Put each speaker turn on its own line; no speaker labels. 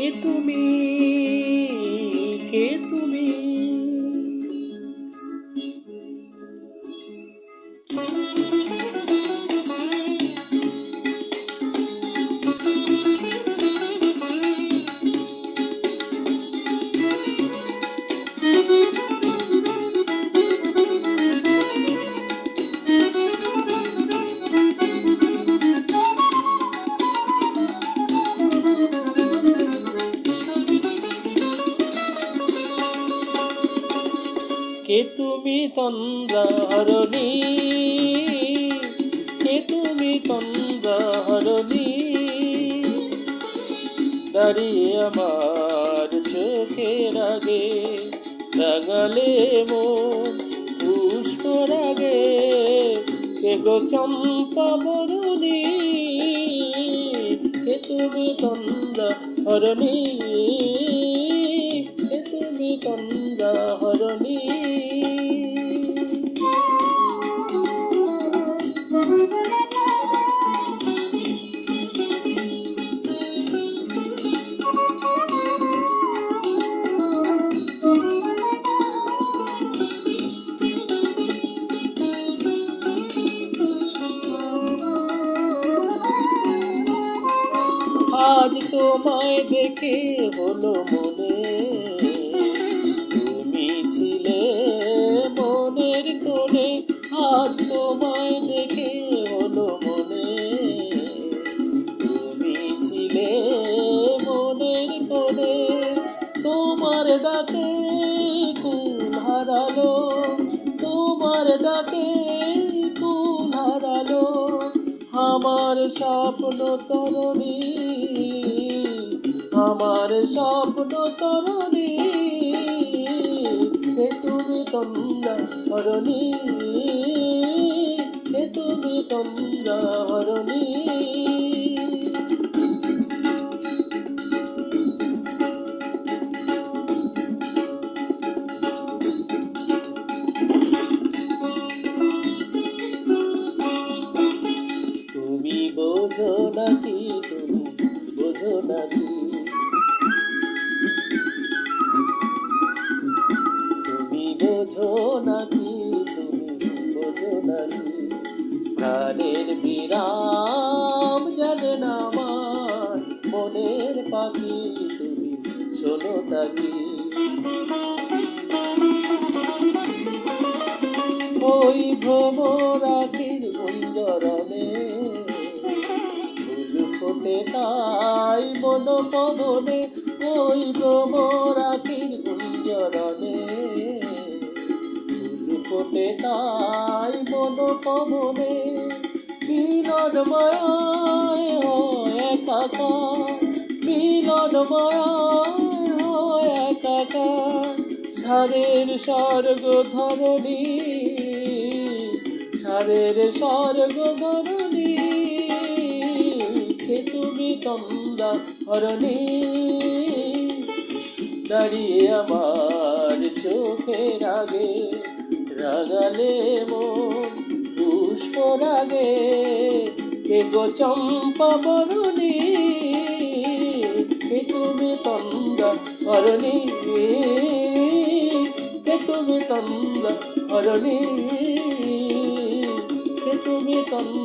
কে তুমি, কে তুমি? কে তুমি তন্দ্রাহরণী, কে তুমি তন্দ্রাহরণী? দাঁড়িয়ে আমার চোখের আগে রাঙালে মন পুষ্পর আগে, কে গো চম্পা বরণী? কে তুমি তন্দ্রাহরণী, কে তুমি তন্দ্রাহরণী? আজ তোমায় দেখে হলো মনে, তুমি ছিলে মনের কোণে। আজ তোমায় দেখে হলো মনে, তুমি ছিলে মনের কোণে। তোমার ডাকে কুল হারালো, তোমার ডাকে কুল হারালো আমার স্বপ্ন তরণী, আমার স্বপ্ন তরণী। কে তুমি তন্দ্রাহরণী, কে তুমি তন্দ্রাহরণী? তুমি বোঝো নাকি, তুমি বোঝো নাকি? তুমি বোঝো নাকি, তুমি বোঝো নাকি? প্রাণের বিরাম জানে না আমার মনের পাখি, তুমি শোনো তাকি। ওই ভ্রমরাখির গুঞ্জরণে ফুল ফোটে তাই মন পবনে। ওই ভ্রমরাখির গুঞ্জরণে ফুল ফোটে তাই মন পবনে। মিলনময় হয় একাকার, মিলনময় হয় একাকার সারের স্বর্গ ধরণী, সারের স্বর্গ ধরণী। কে তুমি তন্দ্রাহরণী, দাঁড়িয়ে আমার চোখের আগে রাঙালে মন পুষ্পর আগে, কে গো চম্পা বরণী? কে তুমি তন্দ্রাহরণী, কে তুমি তন্দ্রাহরণী, কে তুমি তন্দ্রাহরণী?